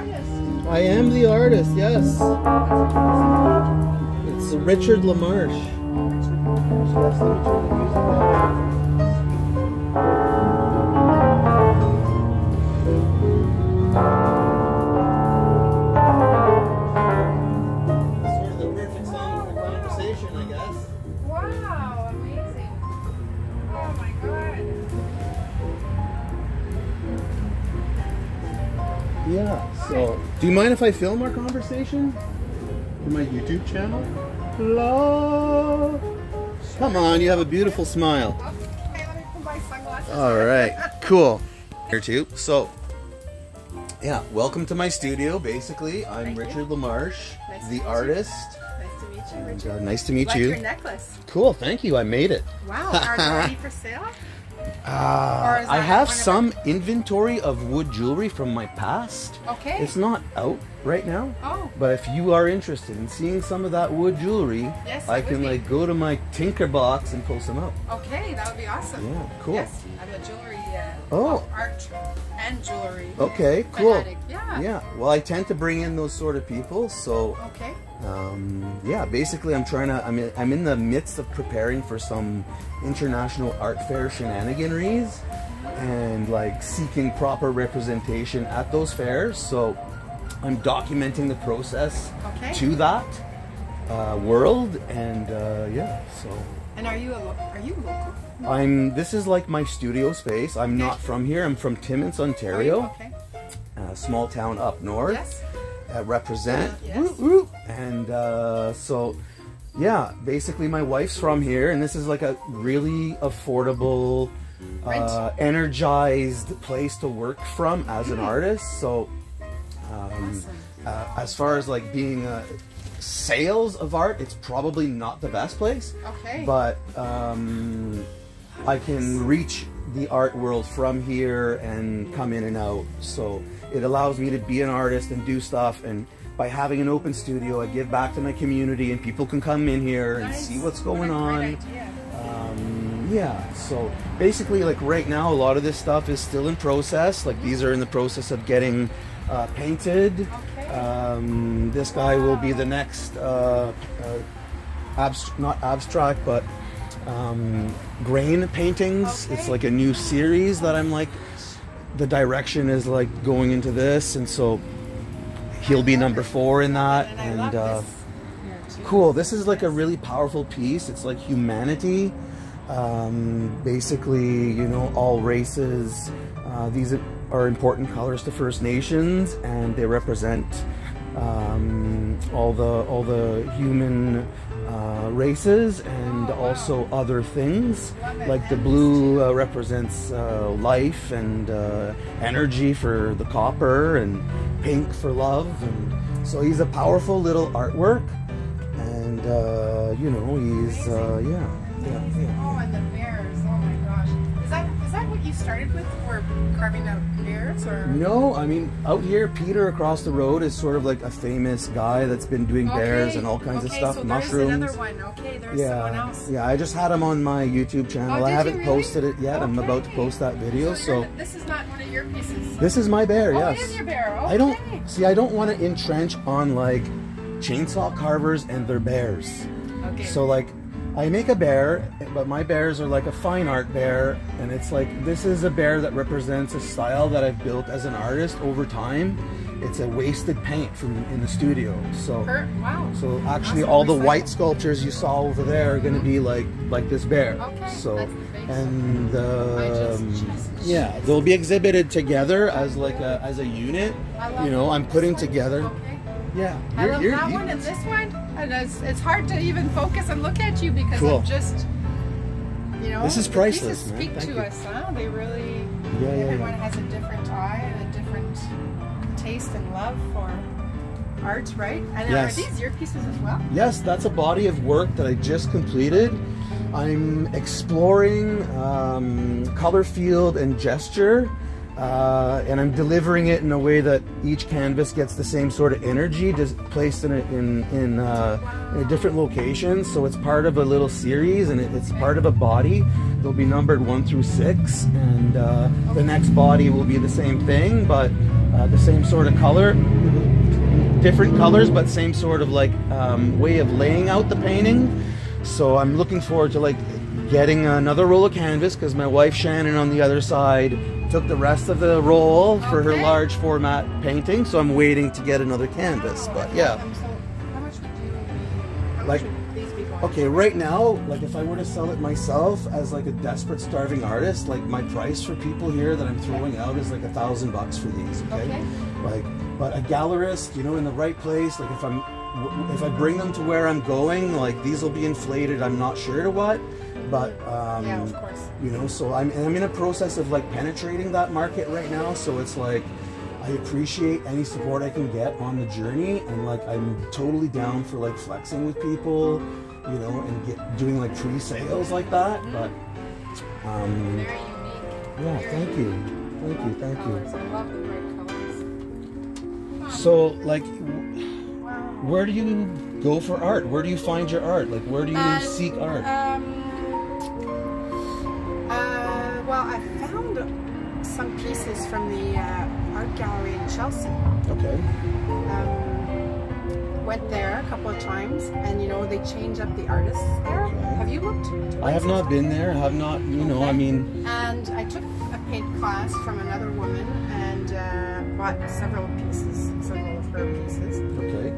artist. I am the artist, yes. It's Richard LaMarche. Yes, let me turn the music down. Sort of the perfect song for conversation, I guess. Wow, amazing. Oh my god. Yeah, so do you mind if I film our conversation for my YouTube channel? Love. Come on, you have a beautiful smile. Okay, let me put my sunglasses All on. right, cool. Here too. So, yeah, welcome to my studio. Basically, I'm Thank you. Richard LaMarche, Nice to the meet you. artist. Nice to meet you, And, Richard. nice to meet Like you. your necklace. Cool, thank you. I made it. Wow, are they ready for sale? Or is I that have one of some inventory of wood jewelry from my past. Okay. It's not out right now. Oh. But if you are interested in seeing some of that wood jewelry, Yes, I it would can be. like go to my tinker box and pull some out. Okay, that would be awesome. Yeah, cool. Yes, I'm a jewelry, Oh. art and jewelry. Okay, cool. fanatic. Yeah. Yeah, well, I tend to bring in those sort of people, so Okay. yeah, basically I'm in the midst of preparing for some international art fair shenaniganeries and like seeking proper representation at those fairs, so I'm documenting the process Okay. to that world, and yeah, so And are you local? this is like my studio space. I'm not from here. I'm from Timmins, Ontario, Okay. a small town up north. Yes. Represent. Yes. Woo, woo. And so yeah, basically my wife's from here, and this is like a really affordable energized place to work from as an artist. So as far as like being sales of art, it's probably not the best place. Okay. But I can reach the art world from here and come in and out. So it allows me to be an artist and do stuff. And by having an open studio, I give back to my community, and people can come in here and see what's going on. Great idea. Yeah, so basically like right now a lot of this stuff is still in process. Like these are in the process of getting painted. Okay. This guy will be the next not abstract, but grain paintings. Okay. It's like a new series that I'm like, the direction is like going into this, and so he'll be number 4 in that. And I love this here too. Cool. This is like a really powerful piece. It's like humanity. Basically, you know, all races. These are important colors to First Nations, and they represent all the human races, and also other things. Like the blue represents life and energy for the copper, and pink for love. And so he's a powerful little artwork, and you know, he's yeah. Oh, and the bears. Oh my gosh. Is that what you started with? Or carving out bears, or? No, I mean, out here, Peter across the road is sort of like a famous guy that's been doing bears and all kinds of stuff, so mushrooms. There's another one. Okay, there's someone else. Yeah, I just had him on my YouTube channel. Oh, I did haven't you really? posted it yet. I'm about to post that video. So this is not one of your pieces. this is my bear. Oh, Yes. it is your bear. Okay. I don't want to entrench on like chainsaw carvers and their bears. Okay. So like, I make a bear, but my bears are like a fine art bear, and it's like, this is a bear that represents a style that I've built as an artist over time. It's a wasted paint from in the studio. So wow. So actually, Awesome. all the Recycle. white sculptures you saw over there are going to be like this bear. Okay, So that's the base. and yeah, they'll be exhibited together as like as a unit. I love You know, I'm this putting one. together. Okay. Yeah, I love that one and this one, and it's hard to even focus and look at you because Cool. of just, you know, This is the priceless, pieces man. speak Thank to you. us, huh? They really, Yeah. everyone has a different eye and a different taste and love for art, right? And Yes. are these your pieces as well? Yes, that's a body of work that I just completed. I'm exploring color field and gesture and I'm delivering it in a way that each canvas gets the same sort of energy, just placed in a different location. So it's part of a little series, and it's part of a body. They'll be numbered 1 through 6, and the next body will be the same thing, but the same sort of color, different colors, but same sort of like way of laying out the painting. So I'm looking forward to like getting another roll of canvas, because my wife Shannon on the other side took the rest of the roll for her large format painting, so I'm waiting to get another canvas. But yeah. So how much would Like, these be going? okay, right now, like if I were to sell it myself as like a desperate starving artist, like my price for people here that I'm throwing out is like $1,000 for these, okay? Like, but a gallerist, you know, in the right place, like if I bring them to where I'm going, like these will be inflated, I'm not sure to what, but Yeah, of course. you know, so I'm in a process of like penetrating that market right now. So it's like I appreciate any support I can get on the journey, and like I'm totally down for like flexing with people, you know, and doing like pre-sales like that. But Very unique. yeah, thank you. Colors. I love the bright colors. So like, Wow. where do you go for art? Where do you find your art? Like, where do you seek art? Well, I found some pieces from the art gallery in Chelsea. Okay. Went there a couple of times, and you know, they change up the artists there. Okay. Have you looked? I have not been there. I have not, you know, I mean. And I took a paint class from another woman and bought several of her pieces. Okay.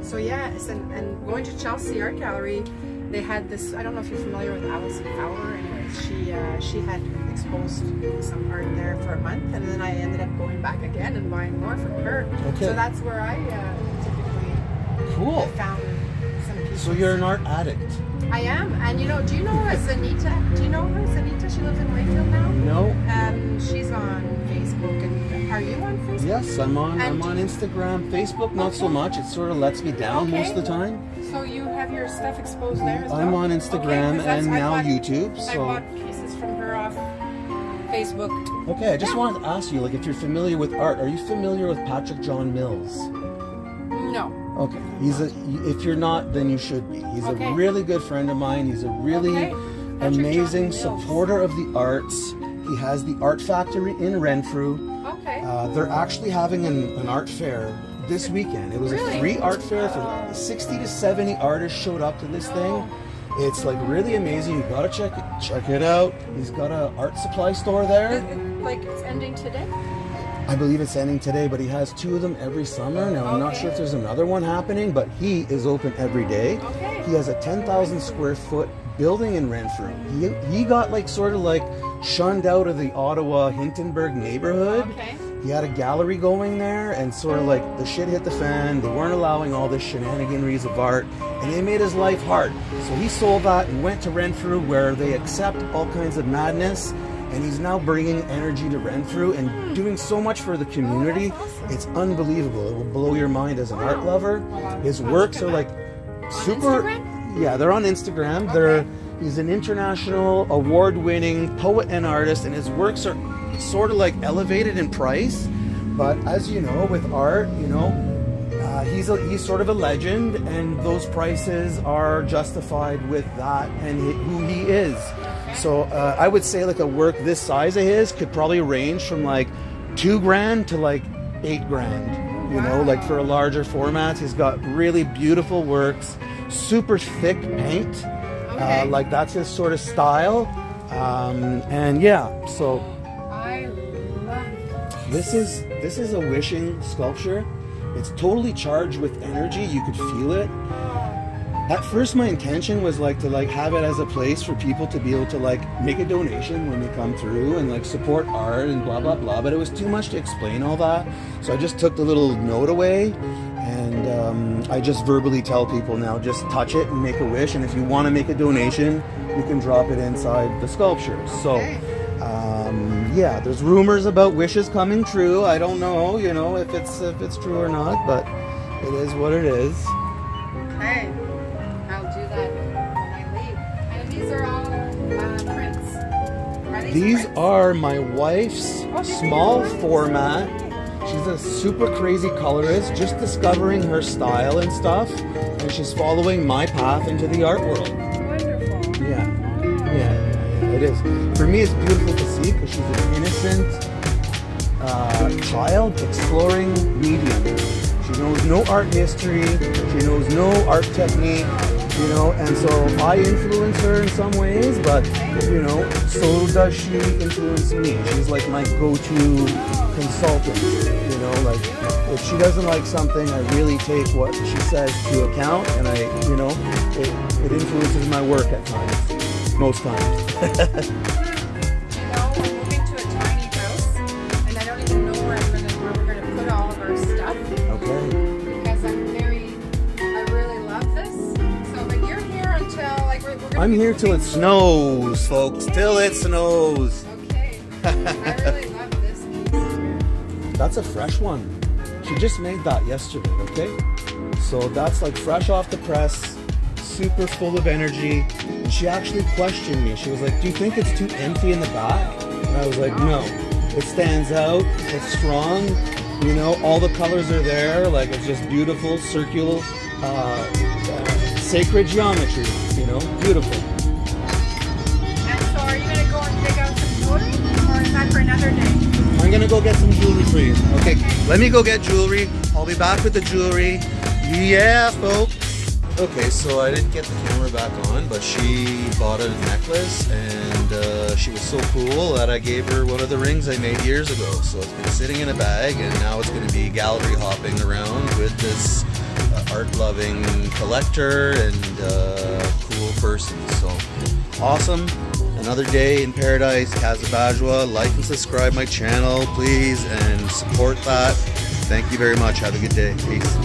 So yeah, and going to Chelsea Art Gallery, they had this, I don't know if you're familiar with Alison Fowler. Anyways, she had exposed some art there for a month, and then I ended up going back again and buying more from her. Okay. So that's where I Cool. found some pieces. So you're an art addict? I am, and you know, do you know Zanita? Do you know her, Zanita? She lives in Wakefield now. No. She's on Facebook, and are you on Facebook? Yes, I'm on Instagram. Facebook, not so much. It sort of lets me down most of the time. So you have your stuff exposed there as well? I'm on Instagram and now YouTube. I So bought pieces from her off Facebook. okay, I just wanted to ask you, like, if you're familiar with art, are you familiar with Patrick John Mills? No. Okay, if you're not, then you should be. He's a really good friend of mine. He's a really amazing supporter of the arts. He has the Art Factory in Renfrew. Okay. They're actually having an art fair this weekend. It was a free art fair for 60 to 70 artists showed up to this thing. It's like really amazing. You gotta check it out. He's got an art supply store there. Like it's ending today? I believe it's ending today, but he has 2 of them every summer. Now, I'm not sure if there's another one happening, but he is open every day. Okay. He has a 10,000 square foot building in Renfrew. He got like sort of like shunned out of the Ottawa Hintonburg neighborhood. Okay. He had a gallery going there, and sort of like the shit hit the fan. They weren't allowing all this shenaniganeries of art, and they made his life hard. So he sold that and went to Renfrew, where they accept all kinds of madness. And he's now bringing energy to Renfrew and doing so much for the community. It's unbelievable. It will blow your mind as an art lover. His works are like super. Yeah, they're on Instagram. He's an international award-winning poet and artist, and his works are sort of like elevated in price. But as you know, with art, you know, he's sort of a legend, and those prices are justified with that and who he is. So I would say like a work this size of his could probably range from like $2,000 to like $8,000. You know, like for a larger format. He's got really beautiful works, super thick paint. Like that's his sort of style. And yeah, so I love this is a wishing sculpture. It's totally charged with energy. You could feel it. At first, my intention was like to like have it as a place for people to be able to like make a donation when they come through and like support art and blah blah blah. But it was too much to explain all that, so I just took the little note away, and I just verbally tell people now, just touch it and make a wish. And if you want to make a donation, you can drop it inside the sculpture. So. Yeah, there's rumors about wishes coming true. I don't know, you know, if it's true or not, but it is what it is. Okay, I'll do that when I leave. And these are all prints. Are These are my wife's small format. She's a super crazy colorist, just discovering her style and stuff, and she's following my path into the art world. Wonderful. Yeah, it is. For me, it's beautiful to see because she's an innocent child exploring medium. She knows no art history, she knows no art technique, you know, and so I influence her in some ways, but, you know, so does she influence me. She's like my go-to consultant, you know, like, if she doesn't like something, I really take what she says to account, and I, you know, it influences my work at times, most times. I'm here till it snows, folks. Till it snows. Okay. I really love this piece. That's a fresh one. She just made that yesterday, okay? So that's like fresh off the press, super full of energy. And she actually questioned me. She was like, do you think it's too empty in the back? And I was like, no. It stands out. It's strong. You know, all the colors are there. Like, it's just beautiful, circular, sacred geometry. You know, beautiful. And so are you going to go and dig out some jewelry, or is that for another day? I'm going to go get some jewelry for you. Okay, let me go get jewelry. I'll be back with the jewelry. Yeah, folks. Okay, so I didn't get the camera back on, but she bought a necklace, and she was so cool that I gave her one of the rings I made years ago. So it's been sitting in a bag, and now it's going to be gallery hopping around with this art-loving collector and cool person. So awesome. Another day in paradise, Casabajwa. Like and subscribe my channel, please, and support that. Thank you very much. Have a good day. Peace.